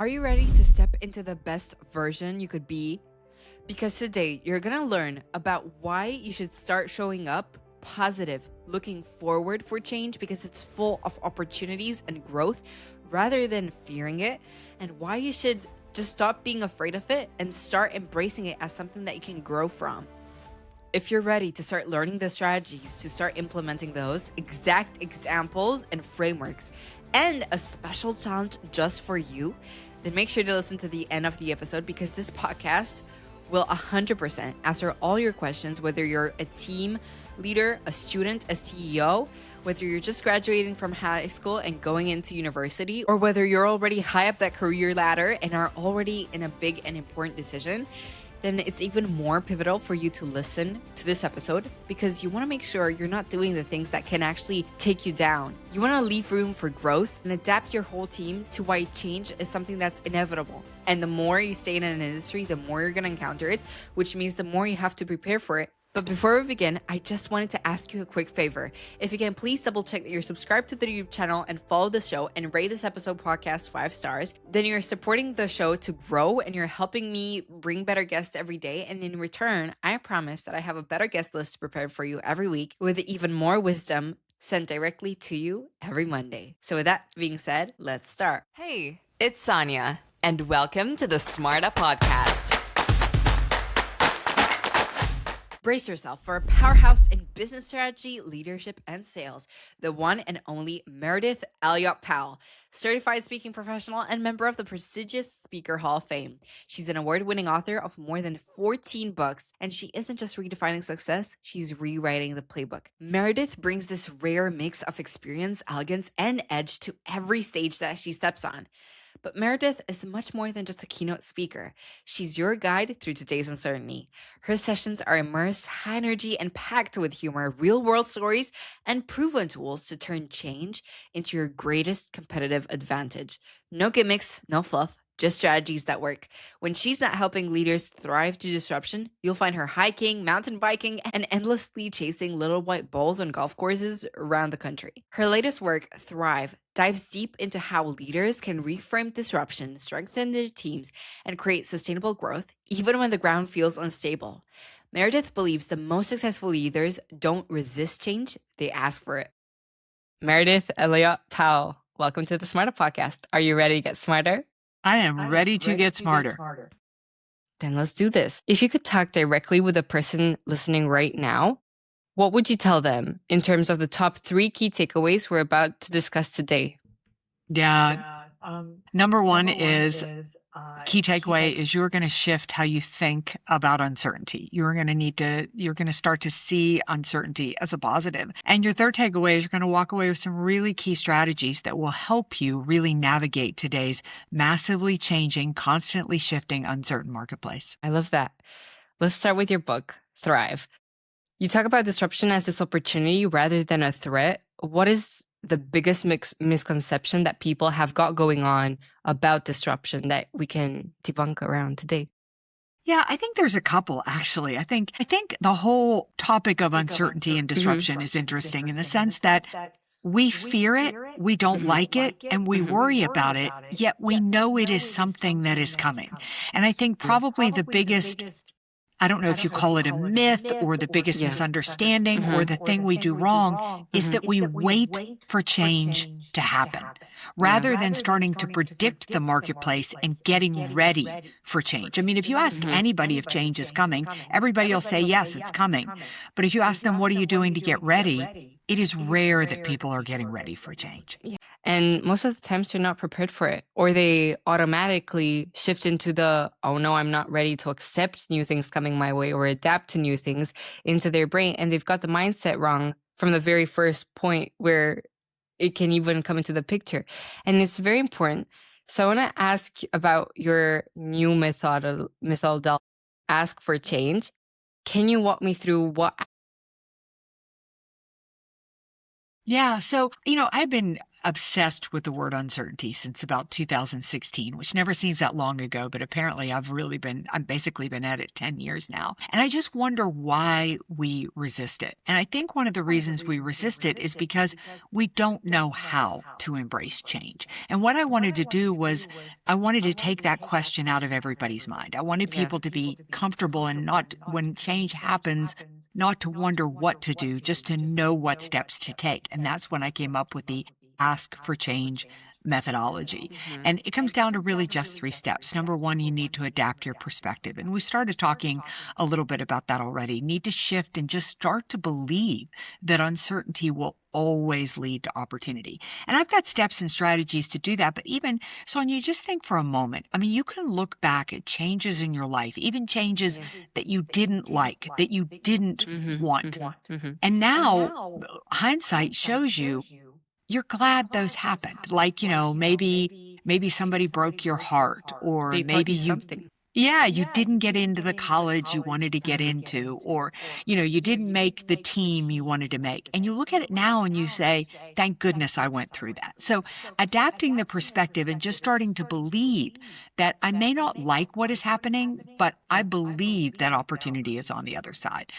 Are you ready to step into the best version you could be? Because today you're going to learn about why you should start showing up positive, looking forward for change because it's full of opportunities and growth rather than fearing it, and why you should just stop being afraid of it and start embracing it as something that you can grow from. If you're ready to start learning the strategies, to start implementing those exact examples and frameworks, and a special challenge just for you, then make sure to listen to the end of the episode because this podcast will 100% answer all your questions, whether you're a team leader, a student, a CEO, whether you're just graduating from high school and going into university, or whether you're already high up that career ladder and are already in a big and important decision. Then it's even more pivotal for you to listen to this episode because you want to make sure you're not doing the things that can actually take you down. You want to leave room for growth and adapt your whole team to why change is something that's inevitable. And the more you stay in an industry, the more you're going to encounter it, which means the more you have to prepare for it. But before we begin, I just wanted to ask you a quick favor. If you can, please double check that you're subscribed to the YouTube channel and follow the show and rate this episode podcast 5 stars. Then you're supporting the show to grow and you're helping me bring better guests every day. And in return, I promise that I have a better guest list prepared for you every week with even more wisdom sent directly to you every Monday. So with that being said, let's start. Hey, it's Sonia, and welcome to the SMARTA Podcast. Brace yourself for a powerhouse in business strategy, leadership, and sales. The one and only Meridith Elliott Powell, certified speaking professional and member of the prestigious Speaker Hall of Fame. She's an award-winning author of more than 14 books, and she isn't just redefining success, she's rewriting the playbook. Meridith brings this rare mix of experience, elegance, and edge to every stage that she steps on. But Meridith is much more than just a keynote speaker. She's your guide through today's uncertainty. Her sessions are immersed, high energy, and packed with humor, real-world stories, and proven tools to turn change into your greatest competitive advantage. No gimmicks, no fluff, just strategies that work. When she's not helping leaders thrive through disruption, you'll find her hiking, mountain biking, and endlessly chasing little white balls on golf courses around the country. Her latest work, Thrive, dives deep into how leaders can reframe disruption, strengthen their teams, and create sustainable growth, even when the ground feels unstable. Meridith believes the most successful leaders don't resist change, they ask for it. Meridith Elliott Powell, welcome to the SMARTA Podcast. Are you ready to get smarter? I am ready to get smarter. Then let's do this. If you could talk directly with a person listening right now, what would you tell them in terms of the top 3 key takeaways we're about to discuss today? Yeah. Number one is key takeaway is you're going to shift how you think about uncertainty. You're going to start to see uncertainty as a positive. And your third takeaway is you're going to walk away with some really key strategies that will help you really navigate today's massively changing, constantly shifting, uncertain marketplace. I love that. Let's start with your book, Thrive. You talk about disruption as this opportunity rather than a threat. What is the biggest misconception that people have got going on about disruption that we can debunk around today? Yeah, I think there's a couple, actually. I think the whole topic of uncertainty and disruption is interesting in the sense that we fear it, we don't like it, and we worry about it, yet we know it is something that is coming. And I think probably the biggest, I don't know if you call it a myth or the biggest misunderstanding or the thing we do wrong is that we wait for change to happen rather than starting to predict the marketplace and getting ready for change. I mean, if you ask anybody if change is coming, everybody will say, yes, it's coming. But if you ask them, what are you doing to get ready? It is rare that people are getting ready for change. Yeah. And most of the times they're not prepared for it, or they automatically shift into the, oh no, I'm not ready to accept new things coming my way or adapt to new things into their brain. And they've got the mindset wrong from the very first point where it can even come into the picture. And it's very important. So I want to ask about your new method, ask for change. Can you walk me through what? Yeah. So, I've been obsessed with the word uncertainty since about 2016, which never seems that long ago, but apparently I've basically been at it 10 years now. And I just wonder why we resist it. And I think one of the reasons we resist it is because we don't know how to embrace change. And what I wanted to do was I wanted to take that question out of everybody's mind. I wanted Yeah. people to be comfortable and not, when change happens, not to wonder what to do, just to know what steps to take. And that's when I came up with the ask for change methodology. Mhm. And it comes down to really just 3 steps. Number one, you need to adapt your perspective. And we started talking a little bit about that already. You need to shift and just start to believe that uncertainty will always lead to opportunity. And I've got steps and strategies to do that. But even, Sonia, just think for a moment. I mean, you can look back at changes in your life, even changes Yeah. that you didn't like, that you didn't Mhm. want. Mhm. Mhm. And now hindsight shows you you're glad those happened. Like, maybe somebody broke your heart, or They taught maybe you something. yeah, you didn't get into the college you wanted to get Mhm. into, or, you didn't make the team you wanted to make. And you look at it now and you say, thank goodness I went through that. So adapting the perspective and just starting to believe that I may not like what is happening, but I believe that opportunity is on the other side.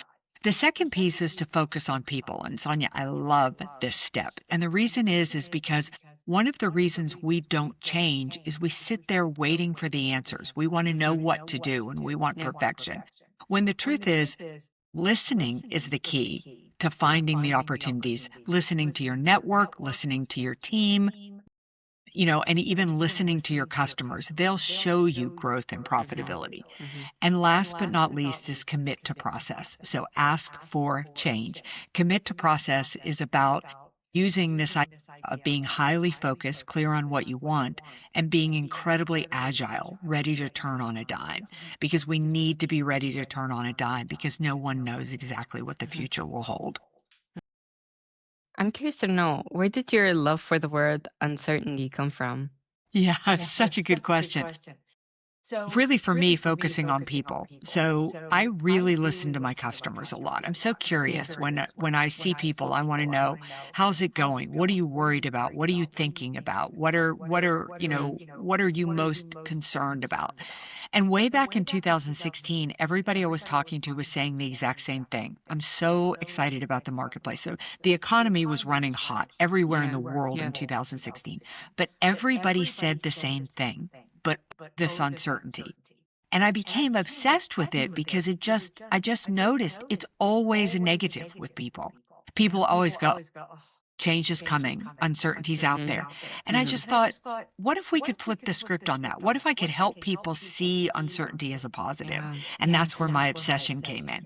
The second piece is to focus on people. And Sonia, I love this step. And the reason is because one of the reasons we don't change is we sit there waiting for the answers. We want to know Mhm. what to do and we want Yeah. perfection. When the truth is, listening is the key to finding the opportunities. Listening to your network, listening to your team, and even listening to your customers. They'll show you growth and Mhm. profitability. Mhm. And last but not least is commit to process. So ask for change. Commit to process is about using this idea of being highly focused, clear on what you want, and being incredibly agile, ready to turn on a dime. Because we need to be ready to turn on a dime because no one knows exactly what the Mhm. future will hold. I'm curious to know, where did your love for the word uncertainty come from? Yeah, it's such a good question. Really, for me, focusing on people. So I really listen to my customers a lot. I'm so Yeah. curious when I see people. I want to know, how's it going? What are you worried about? What are you thinking about? What are you most concerned about? And way back in 2016, everybody I was talking to was saying the exact same thing. I'm so excited about the marketplace. So the economy was running hot everywhere in Yeah. the world Yeah. in 2016, but everybody said the same thing, but this uncertainty. And I became obsessed with it because I just noticed it's always a negative with people. People always go, change is coming, uncertainty's out Mhm. there. And I Mhm. just thought, what if we could flip the script on that? What if I could help people see uncertainty as a positive? Yeah. And that's where Yes. my obsession came in.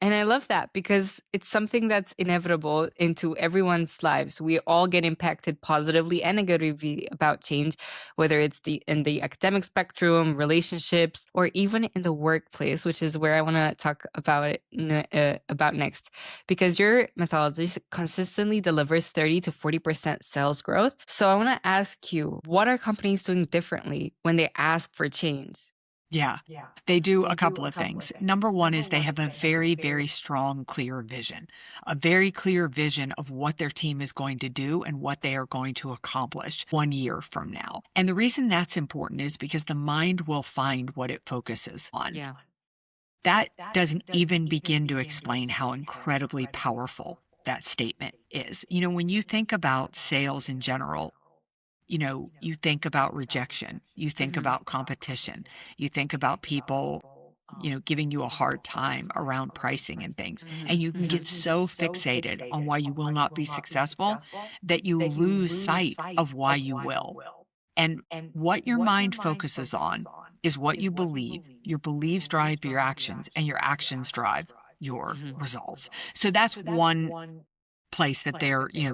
And I love that because it's something that's inevitable into everyone's lives. We all get impacted positively and negatively about change, whether it's in the academic spectrum, relationships, or even in the workplace, which is where I want to talk about about next. Because your methodology consistently delivers 30 to 40% sales growth. So I want to ask you, what are companies doing differently when they ask for change? Yeah, they do a couple of things. Number one is they have a very, very strong, clear vision, a very clear vision of what their team is going to do and what they are going to accomplish 1 year from now. And the reason that's important is because the mind will find what it focuses on. Yeah. That doesn't even begin to explain how incredibly powerful that statement is. When you think about sales in general, you think about rejection, you think Mhm. about competition, you think about people, giving you a hard time around pricing and things. Mhm. And you can get Mhm. so fixated on why you will not be successful that you lose sight of why you will. And what your mind focuses on is what you believe. Your beliefs drive your actions, and your actions drive your Mhm. results. So that's one place that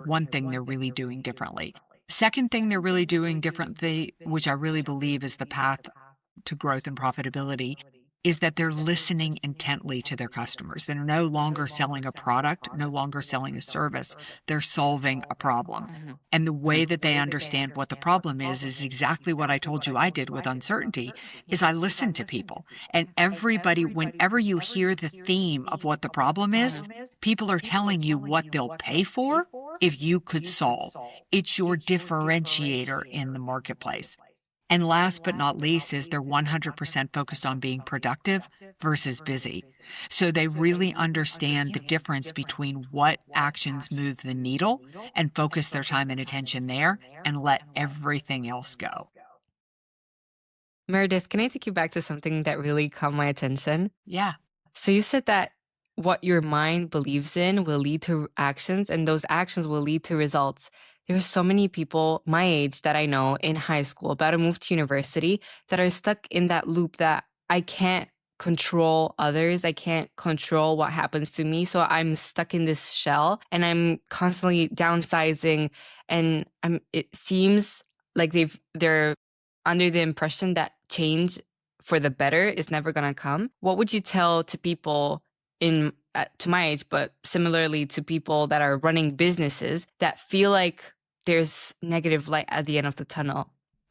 one thing they're really doing differently. Second thing they're really doing differently, which I really believe is the path to growth and profitability, is that they're listening intently to their customers. They're no longer selling a product, no longer selling a service. They're solving a problem. Mhm. And the way that they understand what the problem is exactly what I told you I did with uncertainty, is I listen to people. And everybody, whenever you hear the theme of what the problem is, people are telling you what they'll pay for if you could solve. It's your differentiator in the marketplace. And last but not least is they're 100% focused on being productive versus busy. So they really understand the difference between what actions move the needle and focus their time and attention there and let everything else go. Meredith, can I take you back to something that really caught my attention? Yeah. So you said that what your mind believes in will lead to actions, and those actions will lead to results. There are so many people my age that I know in high school about to move to university that are stuck in that loop that I can't control others. I can't control what happens to me. So I'm stuck in this shell and I'm constantly downsizing. And it seems like they're under the impression that change for the better is never going to come. What would you tell to people to my age, but similarly to people that are running businesses that feel like there's negative light at the end of the tunnel?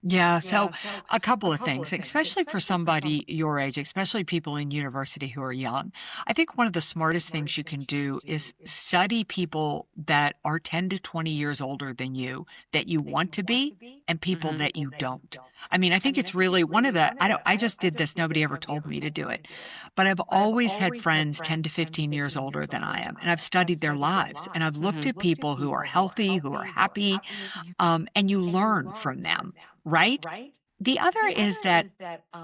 Yeah, so a couple of things, especially for somebody your age, especially people in university who are young. I think one of the smartest things you can do is study people that are 10 to 20 years older than you that you want to be and people that you don't. I mean, I think it's really one of the, I just did this. Nobody ever told me to do it, but I've always had friends 10 to 15 years older than I am. And I've studied their lives and I've looked at people who are healthy, who are happy, and you learn from them. Right? The other is that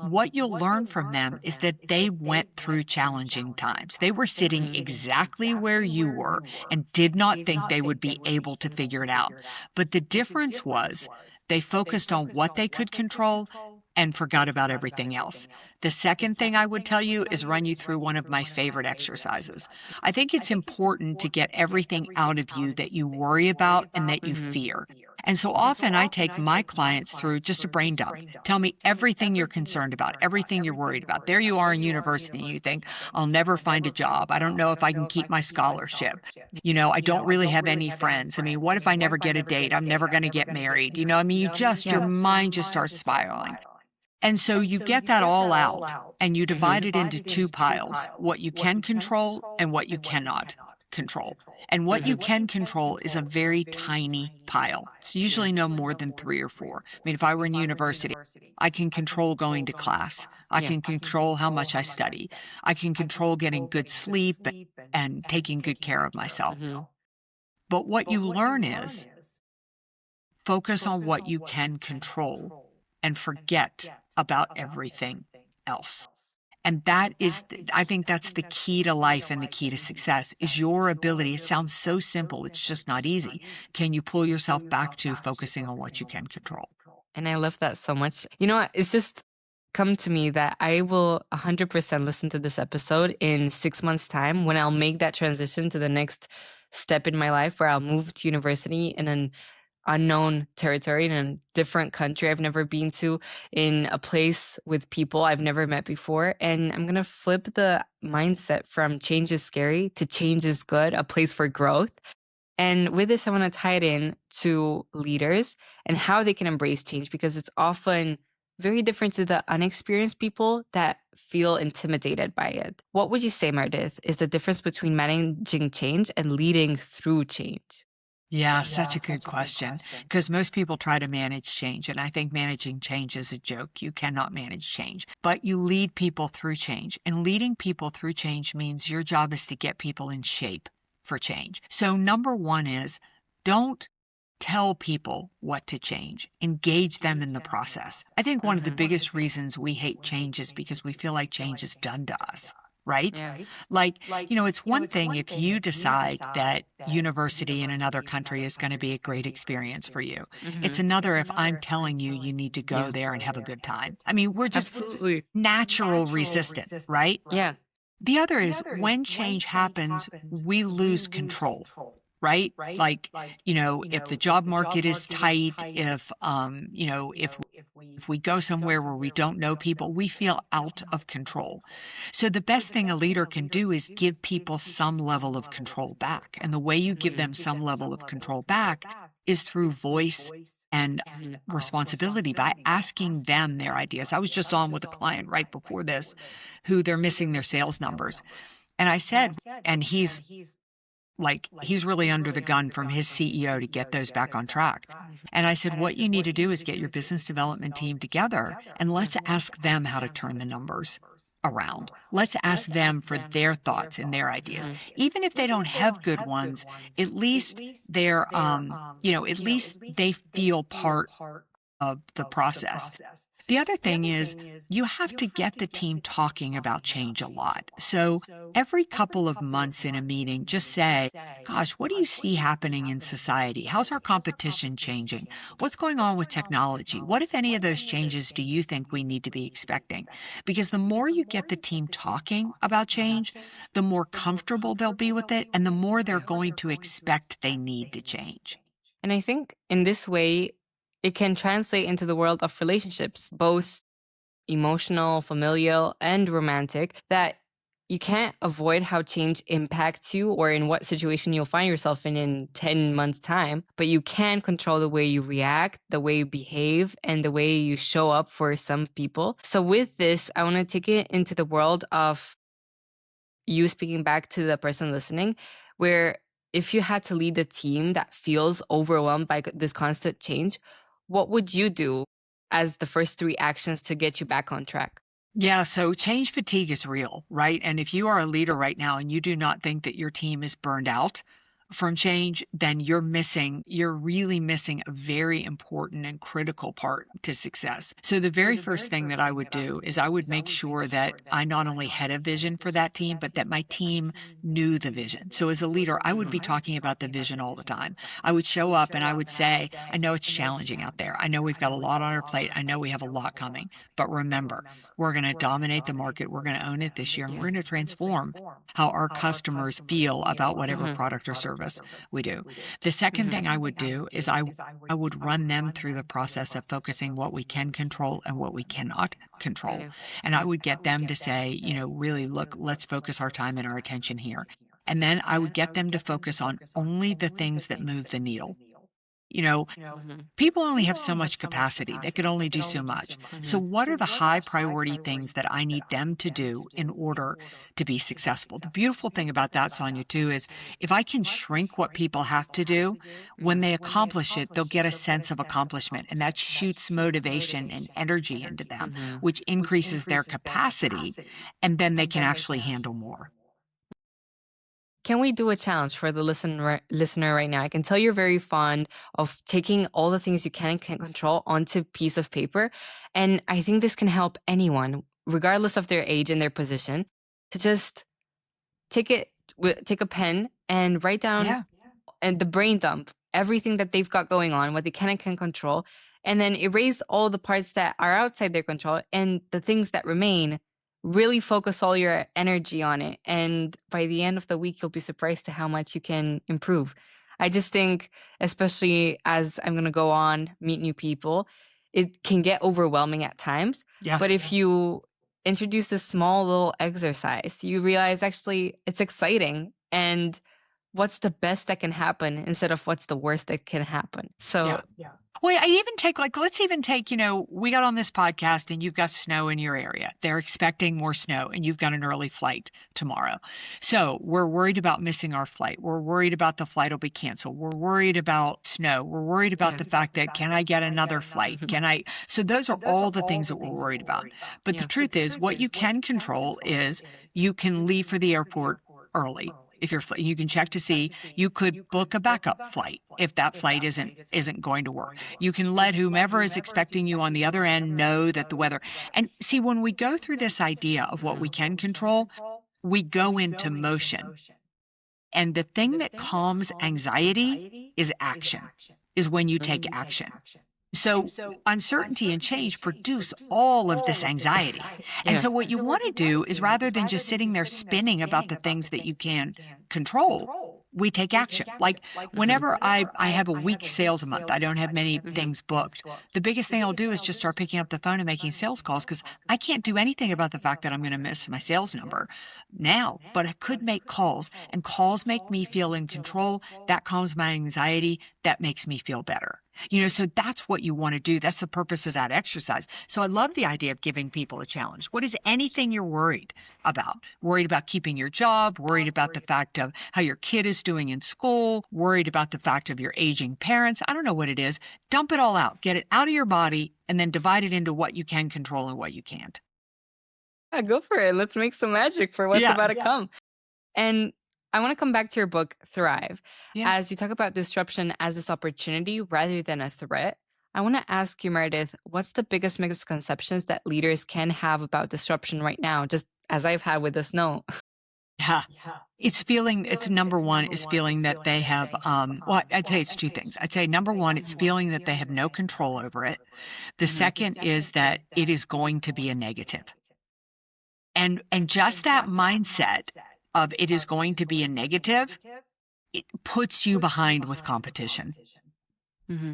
what you'll learn from them is that they went through challenging times. They were sitting exactly where you were and did not think they would be able to figure it out. But the difference was they focused on what they could control and forgot about everything else. The second thing I would tell you is run you through one of my favorite exercises. I think it's important to get everything out of you that you worry about and that you fear. And so often I take my clients through just a brain dump. Tell me everything you're concerned about, everything you're worried about. There you are in university and you think, I'll never find a job. I don't know if I can keep my scholarship. I don't really have any friends. I mean, what if I never get a date? I'm never going to get married. I mean, your mind just starts spiraling. And so you get that all out and you divide it into two piles, what you can control and what you cannot control. And what you can control is a very tiny pile. It's usually no more than 3 or 4. I mean, if I were in university, I can control going to class. I can control how much I study. I can control getting good sleep and taking good care of myself. But what you learn is focus on what you can control and forget about everything else. And that is, I think that's the key to life and the key to success is your ability. It sounds so simple. It's just not easy. Can you pull yourself back to focusing on what you can control? And I love that so much. You know what? It's just come to me that I will 100% listen to this episode in 6 months' time when I'll make that transition to the next step in my life where I'll move to university in an unknown territory in a different country I've never been to, in a place with people I've never met before. And I'm going to flip the mindset from change is scary to change is good, a place for growth. And with this, I want to tie it in to leaders and how they can embrace change, because it's often very different to the unexperienced people that feel intimidated by it. What would you say, Meredith, is the difference between managing change and leading through change? Yeah, such a good question. Because most people try to manage change, and I think managing change is a joke. You cannot manage change, but you lead people through change. And leading people through change means your job is to get people in shape for change. So number one is don't tell people what to change. Engage them in the process. I think one of the biggest reasons we hate change is because we feel like change is done to us. Right? Yeah. Like, it's one thing if you decide that university in another country is going to be a great experience for you. It's another if I'm telling you you need to go there and have a good time. I mean, we're just Absolutely. natural resistant, right? Yeah. The other is when change happens, we lose control. Right? Like, if the job market is tight, if we go somewhere where we don't know people, we feel out of control. So the best thing a leader can do is give people some level of control back. And the way you give them some level of control back is through voice and responsibility by asking them their ideas. I was just on with a client right before this who they're missing their sales numbers. And I said, and he's like he's really under the gun from his CEO to get those back on track. And I said, what you need to do is get your business development team together and let's ask them how to turn the numbers around. Let's ask them for their thoughts and their ideas. Even if they don't have good ones, at least at least they feel part of the process. The other thing is you have to get the team talking about change a lot. So every couple of months in a meeting, just say, gosh, what do you see happening in society? How's our competition changing? What's going on with technology? What, if any of those changes, do you think we need to be expecting? Because the more you get the team talking about change, the more comfortable they'll be with it and the more they're going to expect they need to change. And I think in this way, it can translate into the world of relationships, both emotional, familial, and romantic, that you can't avoid how change impacts you or in what situation you'll find yourself in 10 months' time, but you can control the way you react, the way you behave, and the way you show up for some people. So with this, I want to take it into the world of you speaking back to the person listening, where if you had to lead a team that feels overwhelmed by this constant change, what would you do as the first 3 actions to get you back on track? Yeah, so change fatigue is real, right? And if you are a leader right now and you do not think that your team is burned out from change, then you're really missing a very important and critical part to success. So the very first thing that I would do is I would make sure that I not only had a vision for that team, but that my team knew the vision. So as a leader, I would be talking about the vision all the time. I would show up and I would say, I know it's challenging out there. I know we've got a lot on our plate. I know we have a lot coming. But remember, we're going to dominate the market. We're going to own it this year. And we're going to transform how our customers feel about whatever product or service we do. The second thing I would do is I would run them through the process of focusing what we can control and what we cannot control. And I would get them to say, really look, let's focus our time and our attention here. And then I would get them to focus on only the things that move the needle. People only have so much capacity. They could only do so much. So what are the high priority things that I need them to do in order to be successful? The beautiful thing about that, Sonia, too, is if I can shrink what people have to do, when they accomplish it, they'll get a sense of accomplishment. And that shoots motivation and energy into them, which increases their capacity. And then they can actually handle more. Can we do a challenge for the listener right now? I can tell you're very fond of taking all the things you can and can't control onto a piece of paper. And I think this can help anyone, regardless of their age and their position, to just take a pen and write down and the brain dump, everything that they've got going on, what they can and can't control, and then erase all the parts that are outside their control, and the things that remain, really focus all your energy on it. And by the end of the week, you'll be surprised to how much you can improve. I just think, especially as I'm going to go on, meet new people, it can get overwhelming at times. Yes. But if you introduce this small little exercise, you realize actually it's exciting. And what's the best that can happen instead of what's the worst that can happen. So Well, let's even take, we got on this podcast and you've got snow in your area. They're expecting more snow and you've got an early flight tomorrow. So we're worried about missing our flight. We're worried about the flight will be canceled. We're worried about snow. We're worried about the fact that, can I get another flight? So those are all the things that we're worried about. But the truth is, what you can control is you can leave for the airport early. If you can check to see, you could book a backup flight if that flight isn't going to work. You can let whomever is expecting you on the other end know that the weather. And see, when we go through this idea of what we can control, we go into motion. And the thing that calms anxiety is action, is when you take action. So uncertainty and change produce all of this anxiety. And so what you want to do is, rather than just sitting there spinning about the things that you can control, we take action. Like whenever I have a weak sales month, I don't have many things booked. The biggest thing I'll do is just start picking up the phone and making sales calls, because I can't do anything about the fact that I'm going to miss my sales number now, but I could make calls, and calls make me feel in control. That calms my anxiety. That makes me feel better. So that's what you want to do. That's the purpose of that exercise. So I love the idea of giving people a challenge. What is anything you're worried about? Worried about keeping your job, worried about the fact of how your kid is doing in school, worried about the fact of your aging parents. I don't know what it is. Dump it all out. Get it out of your body and then divide it into what you can control and what you can't. Yeah, go for it. Let's make some magic for what's about to come. And I want to come back to your book, Thrive. Yeah. As you talk about disruption as this opportunity rather than a threat, I want to ask you, Meridith, what's the biggest misconceptions that leaders can have about disruption right now, just as I've had with this note? Yeah. It's number one is feeling that they have, well, I'd say it's two things. I'd say number one, it's feeling that they have no control over it. The second is that it is going to be a negative. And just that mindset of it is going to be a negative, it puts you behind with competition. Mm-hmm.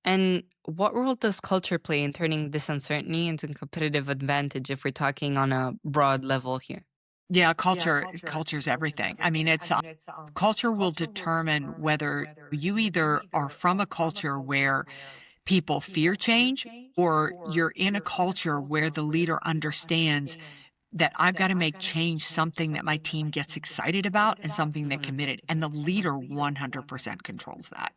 And what role does culture play in turning this uncertainty into a competitive advantage if we're talking on a broad level here? Yeah, culture's everything. I mean, it's culture will determine whether you either are from a culture where people fear change or you're in a culture where the leader understands that I've got to make change something that my team gets excited about and something that committed. And the leader 100% controls that.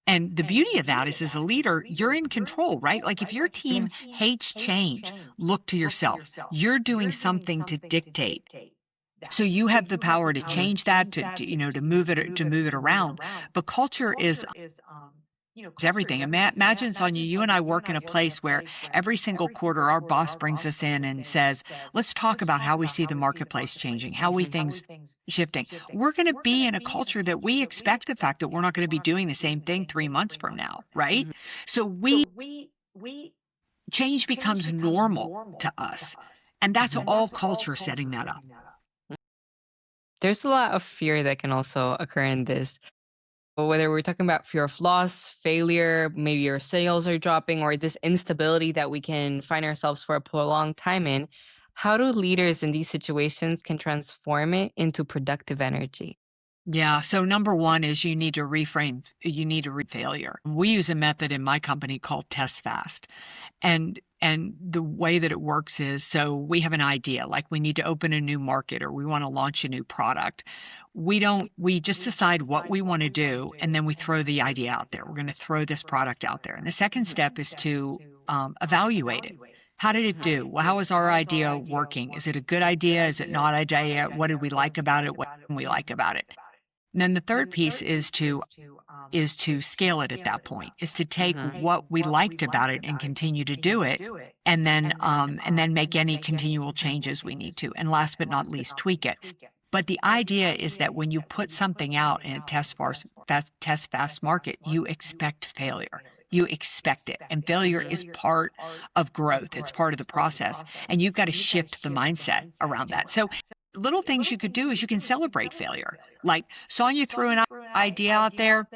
And the beauty of that is, as a leader, you're in control, right? Like if your team hates change, look to yourself. You're doing something to dictate. So you have the power to change that, to move it around. But culture is everything. Imagine, Sonia, you and I work in a place where every single quarter our boss brings us in and says, let's talk about how we see the marketplace changing, how we things shifting. We're going to be in a culture that we expect the fact that we're not going to be doing the same thing 3 months from now, right? So change becomes normal to us. And that's all culture setting that up. There's a lot of fear that can also occur in this. Whether we're talking about fear of loss, failure, maybe your sales are dropping, or this instability that we can find ourselves for a prolonged time in, how do leaders in these situations can transform it into productive energy? Yeah. So number one is you need to reframe failure. We use a method in my company called Test Fast. And the way that it works is, so we have an idea, like we need to open a new market or we want to launch a new product. We just decide what we want to do and then we throw the idea out there. We're going to throw this product out there. And the second step is to evaluate it. How did it do? Well, how is our idea working? Is it a good idea? Is it not an idea? What did we like about it? What didn't we like about it? And then the third piece is to scale it at that point, is to take what we liked about it and continue to do it, and then make any continual changes we need to. And last but not least, tweak it. But the idea is that when you put something out in a test fast market, you expect failure. You expect it. And failure is part of growth. It's part of the process. And you've got to shift the mindset around that. So little things you could do is you can celebrate failure. Like Sonia threw an idea out there,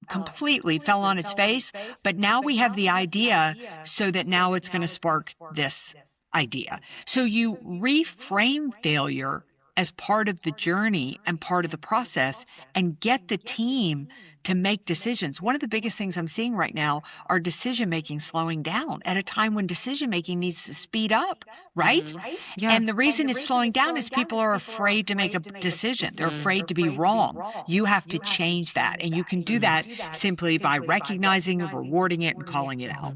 completely fell on its face, but now we have the idea so that now it's going to spark this idea. So you reframe failure as part of the journey and part of the process and get the team to make decisions. One of the biggest things I'm seeing right now are decision-making slowing down at a time when decision-making needs to speed up, right? Yeah. And the reason it's slowing down is people are afraid to make a decision. They're afraid to be wrong. You have to change that. And you can do that simply by recognizing it, rewarding it, and calling it out.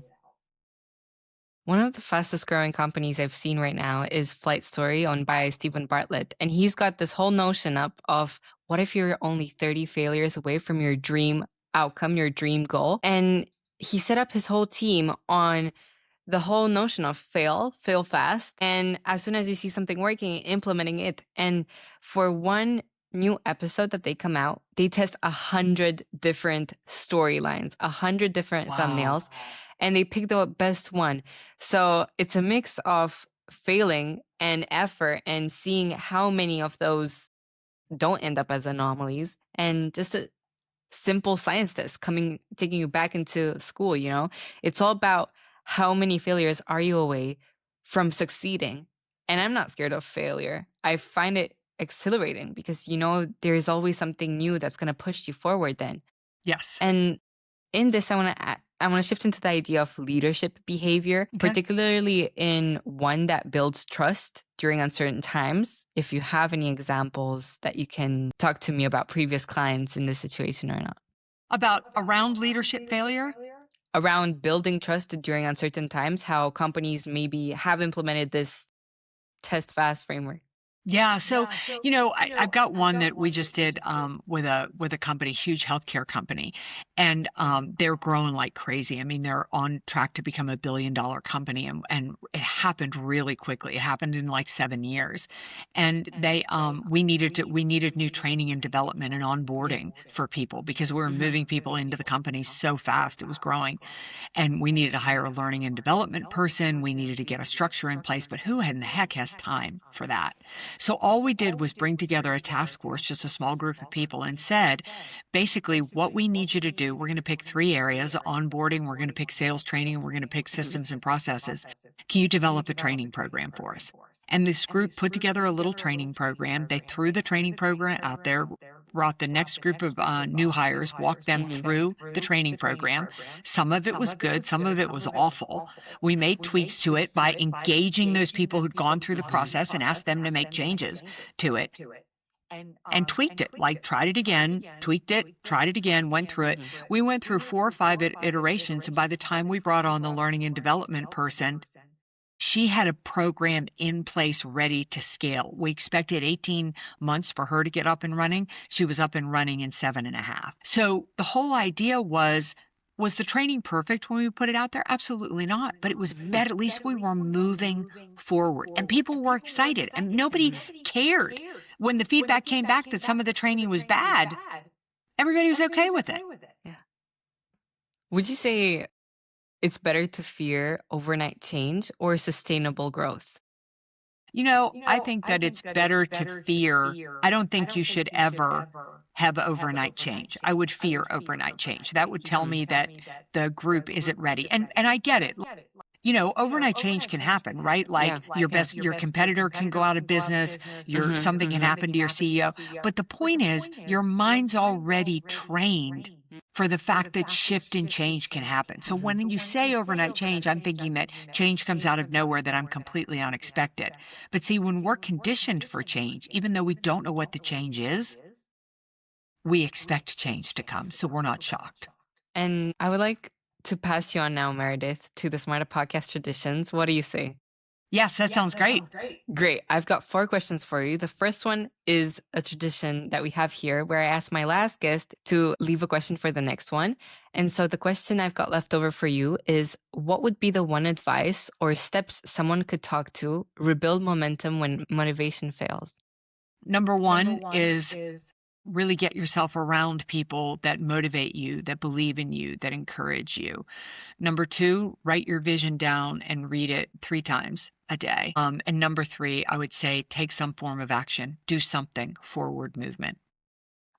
One of the fastest growing companies I've seen right now is Flight Story, owned by Stephen Bartlett. And he's got this whole notion up of what if you're only 30 failures away from your dream outcome, your dream goal? And he set up his whole team on the whole notion of fail fast. And as soon as you see something working, implementing it. And for one new episode that they come out, they test 100 different storylines, 100 different thumbnails. And they pick the best one. So it's a mix of failing and effort and seeing how many of those don't end up as anomalies, and just a simple science test taking you back into school. It's all about how many failures are you away from succeeding. And I'm not scared of failure. I find it exhilarating because there's always something new that's going to push you forward then. Yes. And in this, I want to shift into the idea of leadership behavior, particularly in one that builds trust during uncertain times. If you have any examples that you can talk to me about previous clients in this situation or not. Around leadership failure? Around building trust during uncertain times, how companies maybe have implemented this test fast framework. Yeah. So, I've got one that we just did with a company, huge healthcare company, and they're growing like crazy. I mean, they're on track to become $1 billion company, and it happened really quickly. It happened in like 7 years, and we needed new training and development and onboarding for people because we were moving people into the company so fast. It was growing. And we needed to hire a learning and development person. We needed to get a structure in place, but who in the heck has time for that? So all we did was bring together a task force, just a small group of people, and said, basically, what we need you to do, we're going to pick 3 areas: onboarding, we're going to pick sales training, and we're going to pick systems and processes. Can you develop a training program for us? And this group put together a little training program. They threw the training program out there, brought the next group of new hires, walked them through the training program. Some of it was good, some of it was awful. We made tweaks to it by engaging those people who'd gone through the process and asked them to make changes to it. And tweaked it, like tried it again, tweaked it, tried it again, went through it. We went through 4 or 5 iterations, and by the time we brought on the learning and development person, she had a program in place ready to scale. We expected 18 months for her to get up and running. She was up and running in 7.5. So the whole idea was the training perfect when we put it out there? Absolutely not. But it was better. At least we were moving forward. And people were excited. And nobody cared. When the feedback came back that some of the training was bad, everybody was okay with it. Yeah. Would you say it's better to fear overnight change or sustainable growth? I think that it's better to fear. I don't think you should ever have overnight change. I would fear overnight change. That would tell me that the group isn't ready. And I get it. Overnight change can happen, right? Like your competitor can go out of business, something can happen to your CEO. But the point is, your mind's already trained for the fact that shift and change can happen. So when you say overnight change, I'm thinking that change comes out of nowhere, that I'm completely unexpected. But see, when we're conditioned for change, even though we don't know what the change is, we expect change to come. So we're not shocked. And I would like to pass you on now, Meridith, to the SMARTA Podcast traditions. What do you say? Yes, that sounds great. Great. I've got 4 questions for you. The first one is a tradition that we have here where I ask my last guest to leave a question for the next one. And so the question I've got left over for you is, what would be the one advice or steps someone could talk to rebuild momentum when motivation fails? Number one is really get yourself around people that motivate you, that believe in you, that encourage you. Number 2, write your vision down and read it 3 times a day. And number 3, I would say take some form of action, do something, forward movement.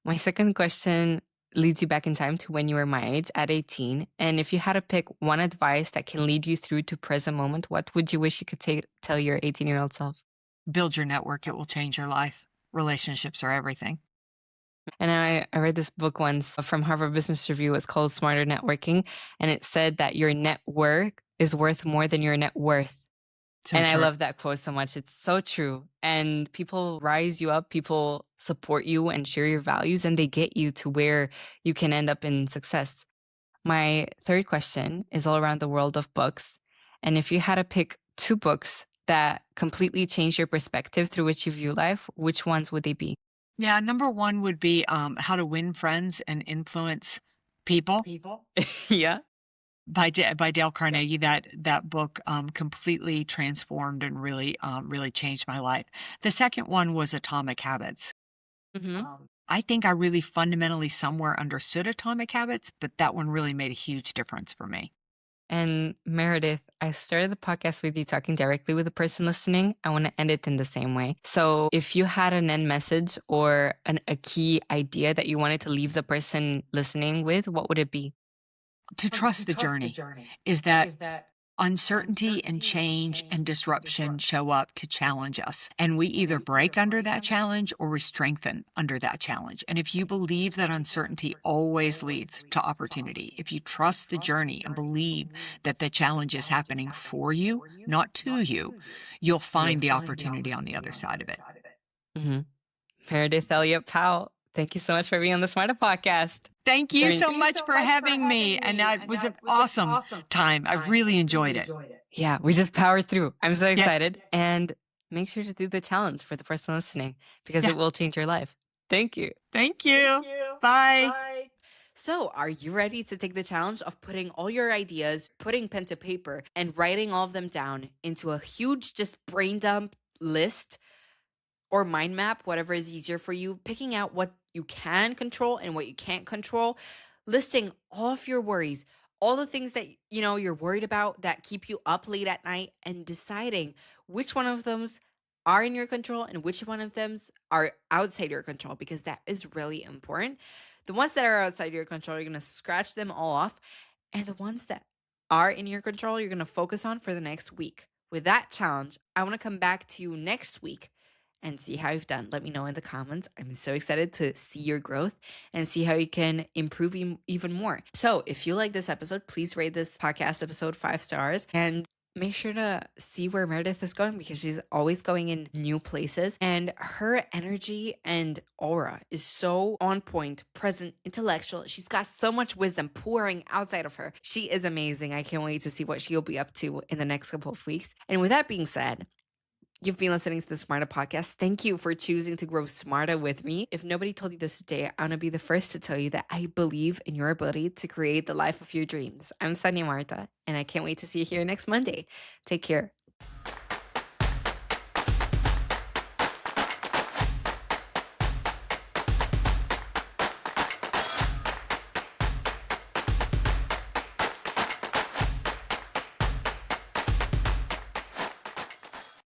My second question leads you back in time to when you were my age at 18. And if you had to pick one advice that can lead you through to present moment, what would you wish you could tell your 18-year-old self? Build your network. It will change your life. Relationships are everything. And I read this book once from Harvard Business Review. It's called Smarter Networking. And it said that your network is worth more than your net worth. So and true. I love that quote so much. It's so true. And people rise you up, people support you and share your values, and they get you to where you can end up in success. My third question is all around the world of books. And if you had to pick 2 books that completely change your perspective through which you view life, which ones would they be? Yeah, number 1 would be How to Win Friends and Influence People. Yeah. By Dale Carnegie. That book completely transformed and really changed my life. The second one was Atomic Habits. Mm-hmm. I think I really fundamentally somewhere understood Atomic Habits, but that one really made a huge difference for me. And Meridith, I started the podcast with you talking directly with the person listening. I want to end it in the same way. So if you had an end message or a key idea that you wanted to leave the person listening with, what would it be? To trust the journey. Is that Uncertainty and change and disruption show up to challenge us, and we either break under that challenge or we strengthen under that challenge. And if you believe that uncertainty always leads to opportunity, if you trust the journey and believe that the challenge is happening for you, not to you, you'll find the opportunity on the other side of it. Mm-hmm. Meridith Elliott Powell, thank you so much for being on the SMARTA Podcast. Thank you so much for having me. And it was an awesome time. I really enjoyed it. Yeah, we just powered through. I'm so excited. And make sure to do the challenge for the person listening because it will change your life. Thank you. Thank you. Bye. So, are you ready to take the challenge of putting all your ideas, putting pen to paper, and writing all of them down into a huge, just brain dump list or mind map, whatever is easier for you, picking out what you can control and what you can't control, listing all of your worries, all the things that you're worried about that keep you up late at night, and deciding which one of them are in your control and which one of them are outside your control, because that is really important. The ones that are outside your control, you're going to scratch them all off, and the ones that are in your control, you're going to focus on for the next week. With that challenge, I want to come back to you next week and see how you've done. Let me know in the comments. I'm so excited to see your growth and see how you can improve even more. So if you like this episode, please rate this podcast episode 5 stars and make sure to see where Meridith is going, because she's always going in new places, and her energy and aura is so on point, present, intellectual. She's got so much wisdom pouring outside of her. She is amazing. I can't wait to see what she'll be up to in the next couple of weeks. And with that being said, you've been listening to the SMARTA Podcast. Thank you for choosing to grow smarter with me. If nobody told you this today, I'm going to be the first to tell you that I believe in your ability to create the life of your dreams. I'm Sonia Marta, and I can't wait to see you here next Monday. Take care.